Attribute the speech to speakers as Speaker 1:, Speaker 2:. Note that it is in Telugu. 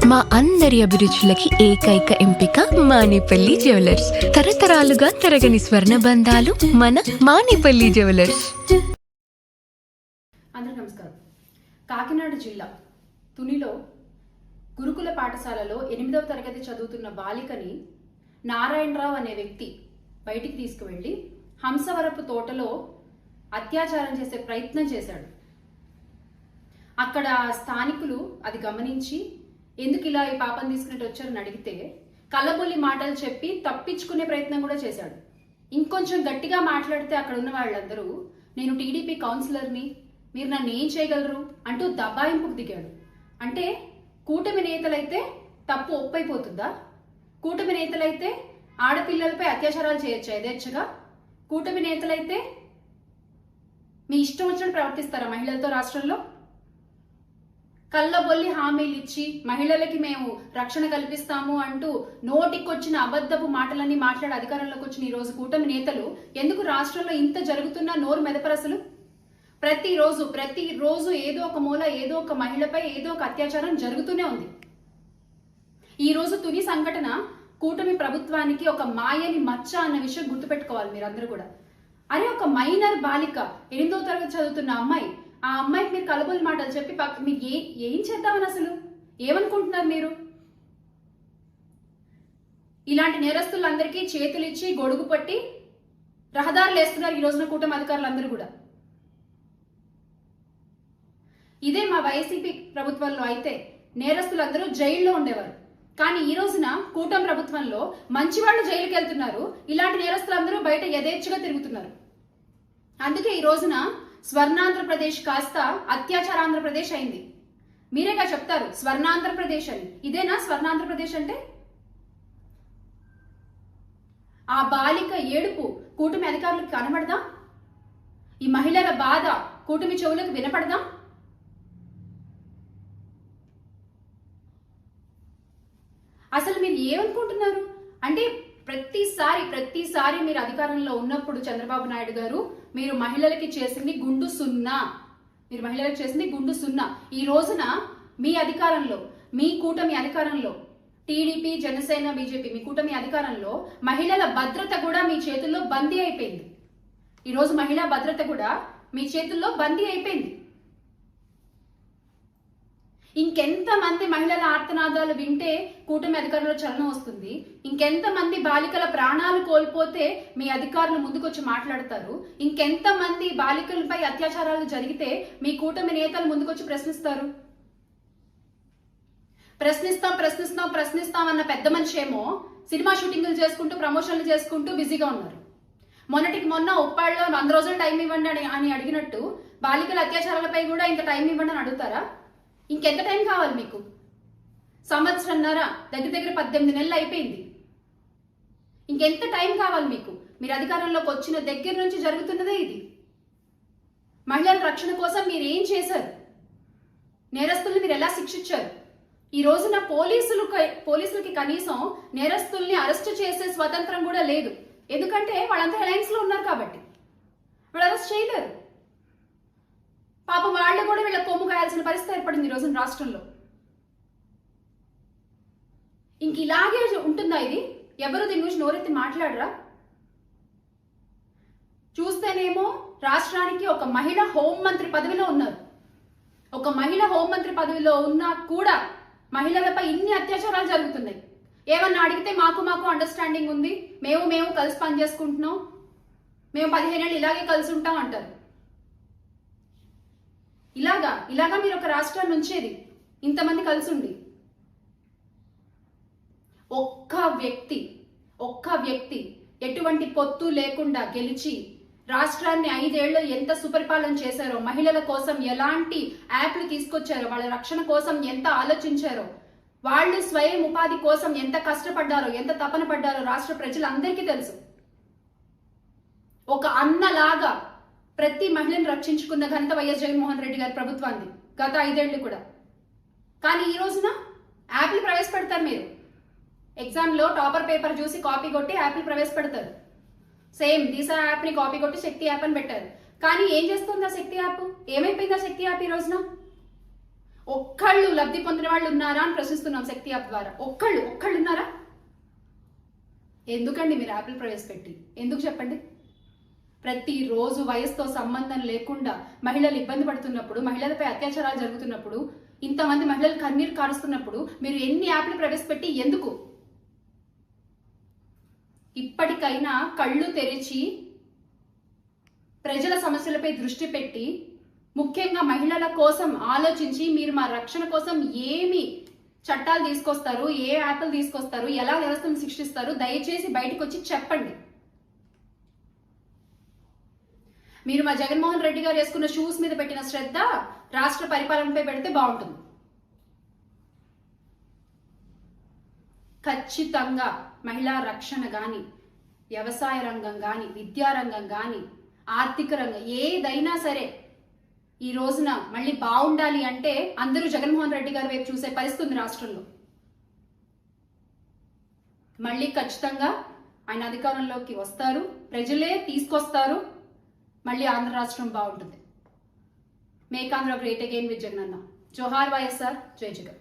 Speaker 1: మా అందరి అభిరుచులకి ఏకైక ఎంపిక మానేపల్లి జ్యువెలర్స్. తరతరాలుగా తరగని స్వర్ణ బంధాలు మన మానేపల్లి జ్యువెలర్స్.
Speaker 2: అందరికీ నమస్కారం. కాకినాడ జిల్లా తునిలో గురుకుల పాఠశాలలో 8వ తరగతి చదువుతున్న బాలికని నారాయణరావు అనే వ్యక్తి బయటికి తీసుకువెళ్ళి హంసవరపు తోటలో అత్యాచారం చేసే ప్రయత్నం చేశాడు. అక్కడ స్థానికులు అది గమనించి ఎందుకు ఇలా ఈ పాపం తీసుకుని వచ్చారని అడిగితే కళ్ళబొల్లి మాటలు చెప్పి తప్పించుకునే ప్రయత్నం కూడా చేశాడు. ఇంకొంచెం గట్టిగా మాట్లాడితే అక్కడ ఉన్న వాళ్ళందరూ నేను టీడీపీ కౌన్సిలర్ని, మీరు నన్ను ఏం చేయగలరు అంటూ దబాయింపుకు దిగాడు. అంటే కూటమి నేతలైతే తప్పు ఒప్పైపోతుందా? కూటమి నేతలైతే ఆడపిల్లలపై అత్యాచారాలు చేయొచ్చా యథేచ్ఛగా? కూటమి నేతలైతే మీ ఇష్టం వచ్చినట్టు ప్రవర్తిస్తారా మహిళలతో రాష్ట్రంలో? కళ్ళబొల్లి హామీలు ఇచ్చి మహిళలకి మేము రక్షణ కల్పిస్తాము అంటూ నోటికొచ్చిన అబద్ధపు మాటలన్నీ మాట్లాడి అధికారంలోకి వచ్చిన ఈ రోజు కూటమి నేతలు ఎందుకు రాష్ట్రంలో ఇంత జరుగుతున్నా నోరు మెదపరసలు? ప్రతిరోజు ఏదో ఒక మూల ఏదో ఒక మహిళపై ఏదో ఒక అత్యాచారం జరుగుతూనే ఉంది. ఈ రోజు తుని సంఘటన కూటమి ప్రభుత్వానికి ఒక మాయని మచ్చ అన్న విషయం గుర్తుపెట్టుకోవాలి మీరందరూ కూడా. అరే, ఒక మైనర్ బాలిక 8వ తరగతి చదువుతున్న అమ్మాయి, ఆ అమ్మాయికి మీరు కలబోలు మాటలు చెప్పి మీరు ఏం చేద్దామని అసలు ఏమనుకుంటున్నారు మీరు? ఇలాంటి నేరస్తులందరికీ చేతులు ఇచ్చి గొడుగు పట్టి రహదారులు వేస్తున్నారు ఈ రోజున కూటమి అధికారులందరూ కూడా. ఇదే మా వైసీపీ ప్రభుత్వంలో అయితే నేరస్తులందరూ జైల్లో ఉండేవారు. కానీ ఈ రోజున కూటమి ప్రభుత్వంలో మంచి వాళ్ళు జైలుకి వెళ్తున్నారు, ఇలాంటి నేరస్తులందరూ బయట యథేచ్ఛగా తిరుగుతున్నారు. అందుకే ఈ రోజున స్వర్ణాంధ్రప్రదేశ్ కాస్త అత్యాచారాంధ్రప్రదేశ్ అయింది. మీరేగా చెప్తారు స్వర్ణాంధ్రప్రదేశ్ అని. ఇదేనా స్వర్ణాంధ్రప్రదేశ్ అంటే? ఆ బాలిక ఏడుపు కూటమి అధికారులకు కనబడదా? ఈ మహిళల బాధ కూటమి చెవులకు వినపడదా? అసలు మీరు ఏమనుకుంటున్నారు అంటే ప్రతిసారి మీరు అధికారంలో ఉన్నప్పుడు చంద్రబాబు నాయుడు గారు మీరు మహిళలకి చేసింది గుండు సున్నా. ఈ రోజున మీ అధికారంలో, మీ కూటమి అధికారంలో, టీడీపీ జనసేన బీజేపీ మీ కూటమి అధికారంలో మహిళల భద్రత కూడా మీ చేతుల్లో బందీ అయిపోయింది. ఈ రోజు మహిళా భద్రత కూడా మీ చేతుల్లో బందీ అయిపోయింది. ఇంకెంతమంది మహిళల ఆర్తనాదాలు వింటే కూటమి అధికారుల చలనం వస్తుంది? ఇంకెంతమంది బాలికల ప్రాణాలు కోల్పోతే మీ అధికారులు ముందుకొచ్చి మాట్లాడతారు? ఇంకెంతమంది బాలికలపై అత్యాచారాలు జరిగితే మీ కూటమి నేతలు ముందుకొచ్చి ప్రశ్నిస్తారు? ప్రశ్నిస్తాం అన్న పెద్ద మనిషి ఏమో సినిమా షూటింగ్లు చేసుకుంటూ ప్రమోషన్లు చేసుకుంటూ బిజీగా ఉన్నారు. మొన్న ఉప్పాళ్ళలో 100 రోజులు టైం ఇవ్వండి అని అడిగినట్టు బాలికల అత్యాచారాలపై కూడా ఇంత టైం ఇవ్వండి అని అడుగుతారా? ఇంకెంత టైం కావాలి మీకు? సంవత్సరంన్నర, దగ్గర 18 నెలలు అయిపోయింది. ఇంకెంత టైం కావాలి మీకు? మీరు అధికారంలోకి వచ్చిన దగ్గర నుంచి జరుగుతున్నదే ఇది. మహిళల రక్షణ కోసం మీరు ఏం చేశారు? నేరస్తుల్ని మీరు ఎలా శిక్షించారు? ఈ రోజున పోలీసులకి కనీసం నేరస్తుల్ని అరెస్ట్ చేసే స్వతంత్రం కూడా లేదు. ఎందుకంటే వాళ్ళంతా అలయన్స్ లో ఉన్నారు కాబట్టి వాళ్ళు అరెస్ట్ చేయలేరు. పాపం వాళ్ళు కూడా వీళ్ళ కొమ్ము కాయాల్సిన పరిస్థితి ఏర్పడింది ఈ రోజున రాష్ట్రంలో. ఇంక ఇలాగే ఉంటుందా ఇది? ఎవరు దీని గురించి నోరెత్తి మాట్లాడరా? చూస్తేనేమో రాష్ట్రానికి ఒక మహిళ హోంమంత్రి పదవిలో ఉన్నారు. ఒక మహిళ హోంమంత్రి పదవిలో ఉన్నా కూడా మహిళలపై ఇన్ని అత్యాచారాలు జరుగుతున్నాయి. ఏమన్నా అడిగితే మాకు అండర్స్టాండింగ్ ఉంది, మేము కలిసి పనిచేసుకుంటున్నాం, మేము 15 ఏళ్ళు ఇలాగే కలిసి ఉంటాం అంటారు. ఇలాగా మీరు ఒక రాష్ట్రాన్ని ఉంచేది ఇంతమంది కలిసి ఉండి. ఒక్క వ్యక్తి ఎటువంటి పొత్తు లేకుండా గెలిచి రాష్ట్రాన్ని 5 ఏళ్ళు ఎంత సుపరిపాలన చేశారో, మహిళల కోసం ఎలాంటి యాప్లు తీసుకొచ్చారో, వాళ్ళ రక్షణ కోసం ఎంత ఆలోచించారో, వాళ్ళు స్వయం ఉపాధి కోసం ఎంత కష్టపడ్డారో, ఎంత తపన పడ్డారో రాష్ట్ర ప్రజలందరికీ తెలుసు. ఒక అన్నలాగా ప్రతి మహిళను రక్షించుకున్న ఘనత వైఎస్ జగన్మోహన్ రెడ్డి గారి ప్రభుత్వాన్ని గత 5 ఏళ్ళు కూడా. కానీ ఈ రోజున యాప్లు ప్రవేశపెడతారు. మీరు ఎగ్జామ్లో టాపర్ పేపర్ చూసి కాపీ కొట్టి యాప్లు ప్రవేశపెడతారు. సేమ్ దిశ యాప్ని కాపీ కొట్టి శక్తి యాప్ అని పెట్టారు. కానీ ఏం చేస్తుంది ఆ శక్తి యాప్? ఏమైపోయింది ఆ శక్తి యాప్ ఈ రోజున? ఒక్కళ్ళు లబ్ధి పొందిన వాళ్ళు ఉన్నారా అని ప్రశ్నిస్తున్నాం శక్తి యాప్ ద్వారా. ఒక్కళ్ళు ఉన్నారా? ఎందుకండి మీరు యాప్లు ప్రవేశపెట్టి? ఎందుకు చెప్పండి? ప్రతిరోజు వయసుతో సంబంధం లేకుండా మహిళలు ఇబ్బంది పడుతున్నప్పుడు, మహిళలపై అత్యాచారాలు జరుగుతున్నప్పుడు, ఇంతమంది మహిళలు కన్నీరు కారుస్తున్నప్పుడు మీరు ఎన్ని యాప్లు ప్రవేశపెట్టి ఎందుకు? ఇప్పటికైనా కళ్ళు తెరిచి ప్రజల సమస్యలపై దృష్టి పెట్టి, ముఖ్యంగా మహిళల కోసం ఆలోచించి మీరు మా రక్షణ కోసం ఏమి చట్టాలు తీసుకొస్తారు, ఏ యాప్లు తీసుకొస్తారు, ఎలా వ్యవస్థను సృష్టిస్తారు, దయచేసి బయటకు వచ్చి చెప్పండి. మీరు మా జగన్మోహన్ రెడ్డి గారు వేసుకున్న షూస్ మీద పెట్టిన శ్రద్ధ రాష్ట్ర పరిపాలనపై పెడితే బాగుంటుంది. ఖచ్చితంగా మహిళా రక్షణ కానీ, వ్యవసాయ రంగం కానీ, విద్యారంగం కానీ, ఆర్థిక రంగం ఏదైనా సరే ఈ రోజున మళ్ళీ బాగుండాలి అంటే అందరూ జగన్మోహన్ రెడ్డి గారి వైపు చూసే పరిస్థితి ఉంది రాష్ట్రంలో. మళ్ళీ ఖచ్చితంగా ఆయన అధికారంలోకి వస్తారు, ప్రజలే తీసుకొస్తారు, మళ్ళీ ఆంధ్ర రాష్ట్రం బాగుంటుంది. Make Andhra great again with Jagananna. జోహార్ వైఎస్ఆర్, జై జగన్.